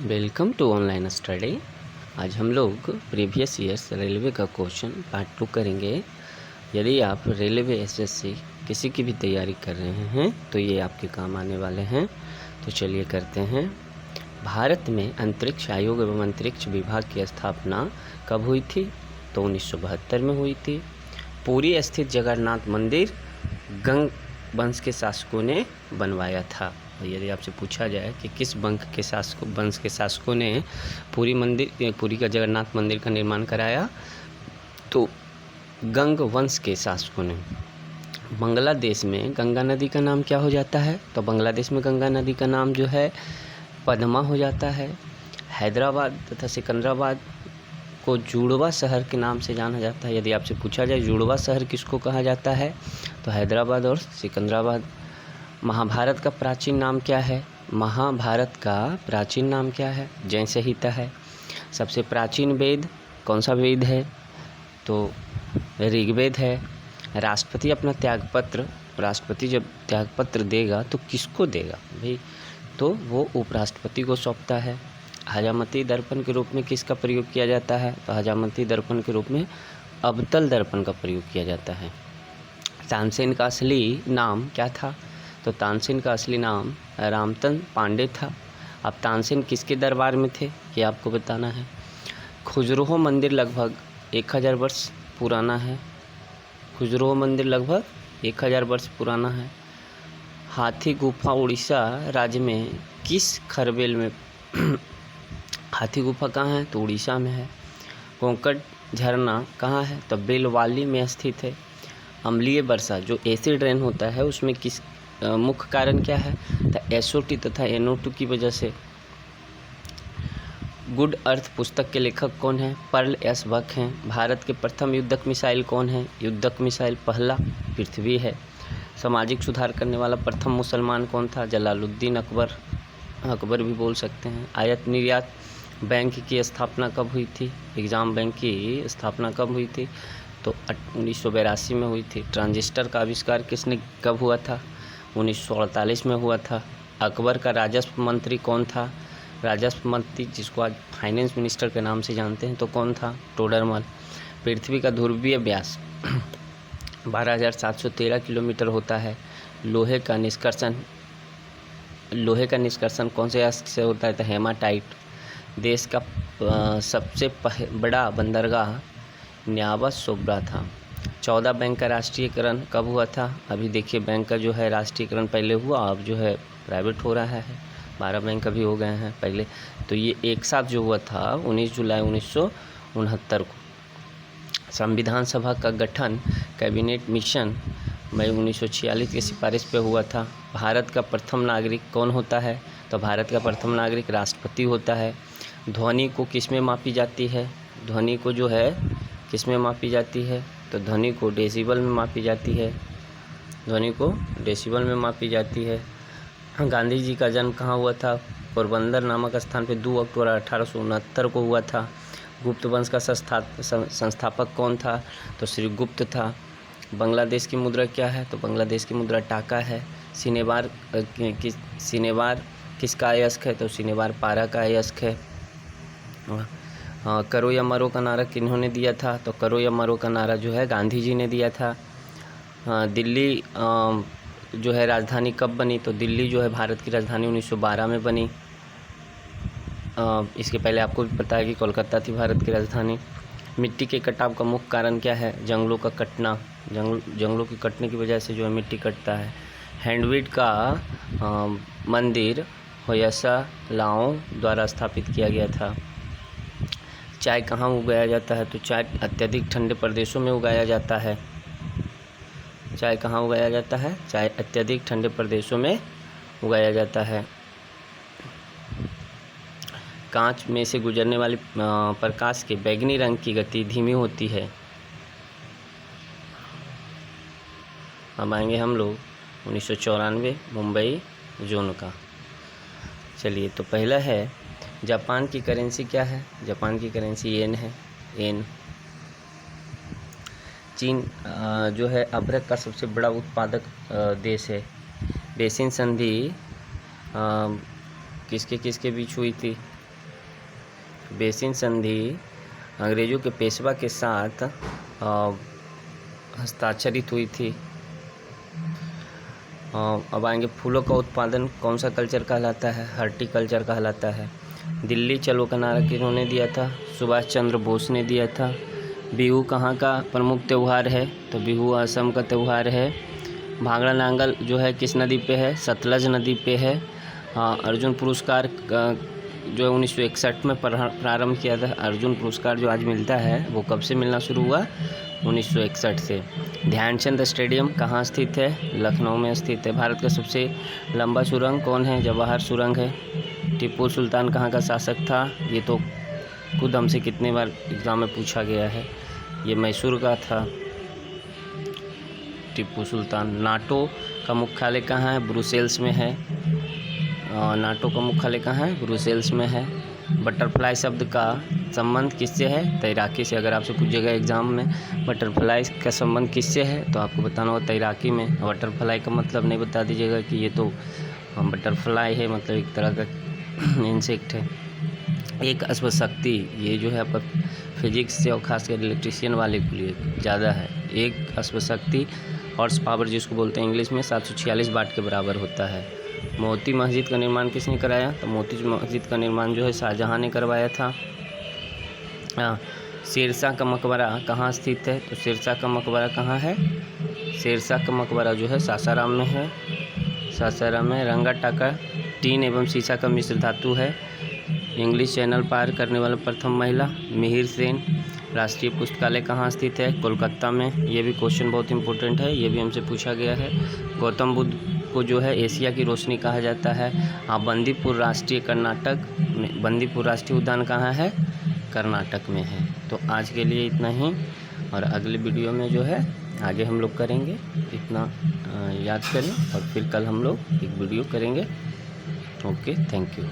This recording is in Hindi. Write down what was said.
Welcome to online study. आज हम लोग प्रीवियस ईयर्स रेलवे का क्वेश्चन पार्ट 2 करेंगे। यदि आप रेलवे एसएससी किसी की भी तैयारी कर रहे हैं तो ये आपके काम आने वाले हैं। तो चलिए करते हैं। भारत में अंतरिक्ष आयोग एवं अंतरिक्ष विभाग की स्थापना कब हुई थी? तो 1972 में हुई थी। पुरी स्थित जगन्नाथ मंदिर गंग वंश के शासकों ने बनवाया था। यदि आपसे पूछा जाए कि किस वंश के शासकों ने पुरी का जगन्नाथ मंदिर का निर्माण कराया, तो गंग वंश के शासकों ने। बांग्लादेश में गंगा नदी का नाम क्या हो जाता है? तो बांग्लादेश में गंगा नदी का नाम जो है पद्मा हो जाता है। हैदराबाद तथा सिकंदराबाद को जुड़वा शहर के नाम से जाना जाता है। यदि आपसे पूछा जाए जुड़वा शहर किसको कहा जाता है, तो हैदराबाद और सिकंदराबाद। महाभारत का प्राचीन नाम क्या है? महाभारत का प्राचीन नाम क्या है? जैन संहिता है। सबसे प्राचीन वेद कौन सा वेद है? तो ऋग्वेद है। राष्ट्रपति जब त्यागपत्र देगा तो किसको देगा भाई? तो वो उपराष्ट्रपति को सौंपता है। हजामती दर्पण के रूप में किसका प्रयोग किया जाता है? तो हजामती दर्पण के रूप में अवतल दर्पण का प्रयोग किया जाता है। तानसेन का असली नाम क्या था? तो तानसेन का असली नाम रामतन पांडे था। अब तानसेन किसके दरबार में थे ये आपको बताना है। खजुराहो मंदिर लगभग 1000 वर्ष पुराना है। खजुराहो मंदिर लगभग 1000 वर्ष पुराना है। हाथी गुफा उड़ीसा राज्य में किस खरबेल में हाथी गुफा कहाँ है? तो उड़ीसा में है। कोंकण झरना कहाँ है? तो बेलवाली में स्थित है। अम्लीय वर्षा जो एसिड रेन होता है उसमें किस मुख्य कारण क्या है? तो SO2 तथा NO2 की वजह से। गुड अर्थ पुस्तक के लेखक कौन है? पर्ल एस बक हैं। भारत के प्रथम युद्धक मिसाइल कौन है? युद्धक मिसाइल पहला पृथ्वी है। सामाजिक सुधार करने वाला प्रथम मुसलमान कौन था? जलालुद्दीन अकबर भी बोल सकते हैं। आयात निर्यात बैंक की स्थापना कब हुई थी? एग्जाम बैंक की स्थापना कब हुई थी? तो 1982 में हुई थी। ट्रांजिस्टर का आविष्कार किसने कब हुआ था? 1948 में हुआ था। अकबर का राजस्व मंत्री कौन था? राजस्व मंत्री जिसको आज फाइनेंस मिनिस्टर के नाम से जानते हैं तो कौन था? टोडरमल। पृथ्वी का ध्रुवीय व्यास 12,713 किलोमीटर होता है। लोहे का निष्कर्षण कौन से अयस्क से होता है? तो हेमाटाइट। देश का सबसे बड़ा बंदरगाह न्यावा सोब्रा था। 14 बैंक का राष्ट्रीयकरण कब हुआ था? अभी देखिए बैंक का जो है राष्ट्रीयकरण पहले हुआ, अब जो है प्राइवेट हो रहा है। 12 बैंक अभी हो गए हैं पहले। तो ये एक साथ जो हुआ था 19 जुलाई 1969 को। संविधान सभा का गठन कैबिनेट मिशन मई 1946 की सिफारिश पे हुआ था। भारत का प्रथम नागरिक कौन होता है? तो भारत का प्रथम नागरिक राष्ट्रपति होता है। ध्वनि को किस में मापी जाती है? ध्वनि को जो है किस में मापी जाती है? तो ध्वनि को डेसिबल में मापी जाती है। ध्वनि को डेसिबल में मापी जाती है। गांधी जी का जन्म कहाँ हुआ था? पोरबंदर नामक स्थान पे 2 अक्टूबर 1869 को हुआ था। गुप्त वंश का संस्थापक कौन था? तो श्री गुप्त था। बांग्लादेश की मुद्रा क्या है? तो बांग्लादेश की मुद्रा टाका है। सिनेवार किसका अयस्क है? तो सिनेवार पारा का अयस्क है। करो या मरो का नारा किन्होंने दिया था? तो करो या मरो का नारा जो है गांधी जी ने दिया था। दिल्ली जो है राजधानी कब बनी? तो दिल्ली जो है भारत की राजधानी 1912 में बनी। इसके पहले आपको भी पता है कि कोलकाता थी भारत की राजधानी। मिट्टी के कटाव का मुख्य कारण क्या है? जंगलों का कटना। जंगलों के कटने की वजह से जो है मिट्टी कटता है। हैंडवीड का मंदिर होयसालाओं द्वारा स्थापित किया गया था। चाय कहाँ उगाया जाता है? तो चाय अत्यधिक ठंडे प्रदेशों में उगाया जाता है। चाय कहाँ उगाया जाता है? चाय अत्यधिक ठंडे प्रदेशों में उगाया जाता है। कांच में से गुजरने वाली प्रकाश के बैंगनी रंग की गति धीमी होती है। अब आएंगे हम लोग 1994 मुंबई जोन का। चलिए तो पहला है जापान की करेंसी क्या है? जापान की करेंसी येन है। येन। चीन जो है अभ्रक का सबसे बड़ा उत्पादक देश है। बेसिन संधि किसके किसके बीच हुई थी? बेसिन संधि अंग्रेजों के पेशवा के साथ हस्ताक्षरित हुई थी। अब आएंगे फूलों का उत्पादन कौन सा कल्चर कहलाता है? हॉर्टिकल्चर कहलाता है। दिल्ली चलो का नारा किन्होंने दिया था? सुभाष चंद्र बोस ने दिया था। बिहू कहाँ का प्रमुख त्यौहार है? तो बिहू असम का त्यौहार है। भांगड़ा नांगल जो है किस नदी पे है? सतलज नदी पे है। अर्जुन पुरस्कार जो 1961 में प्रारंभ किया था। अर्जुन पुरस्कार जो आज मिलता है वो कब से मिलना शुरू हुआ? 1961 से। ध्यानचंद स्टेडियम कहाँ स्थित है? लखनऊ में स्थित है। भारत का सबसे लंबा सुरंग कौन है? जवाहर सुरंग है। टीपू सुल्तान कहाँ का शासक था? ये तो खुद हमसे कितने बार एग्ज़ाम में पूछा गया है। ये मैसूर का था टीपू सुल्तान। नाटो का मुख्यालय कहाँ है? ब्रुसेल्स में है। नाटो का मुख्यालय कहाँ है? ब्रुसेल्स में है। बटरफ्लाई शब्द का संबंध किससे है? तैराकी से। अगर आपसे पूछेगा एग्ज़ाम में बटरफ्लाई का संबंध किससे है तो आपको बताना होगा तैराकी में। बटरफ्लाई का मतलब नहीं बता दीजिएगा कि ये तो बटरफ्लाई है, मतलब एक तरह का इंसेक्ट है। एक अश्वशक्ति, ये जो है आपका फिजिक्स से और खासकर इलेक्ट्रिशियन वाले के लिए ज़्यादा है। एक अश्वशक्ति हॉर्स पावर जिसको बोलते हैं इंग्लिश में 746 वाट के बराबर होता है। मोती मस्जिद का निर्माण किसने कराया? तो मोती मस्जिद का निर्माण जो है शाहजहां ने करवाया था। शेरशाह का मकबरा कहाँ स्थित है? तो शेरशाह का मकबरा कहाँ है? शेरशाह का मकबरा जो है सासाराम में है। सासाराम में। रंगा टाका टीन एवं शीशा का मिश्र धातु है। इंग्लिश चैनल पार करने वाला प्रथम महिला मिहिर सेन। राष्ट्रीय पुस्तकालय कहाँ स्थित है? कोलकाता में। ये भी क्वेश्चन बहुत इंपॉर्टेंट है, ये भी हमसे पूछा गया है। गौतम बुद्ध को जो है एशिया की रोशनी कहा जाता है। बंदीपुर राष्ट्रीय कर्नाटक में, बंदीपुर राष्ट्रीय उद्यान कहाँ है? कर्नाटक में है। तो आज के लिए इतना ही, और अगले वीडियो में जो है आगे हम लोग करेंगे। इतना याद करें और फिर कल हम लोग एक वीडियो करेंगे। Okay, thank you.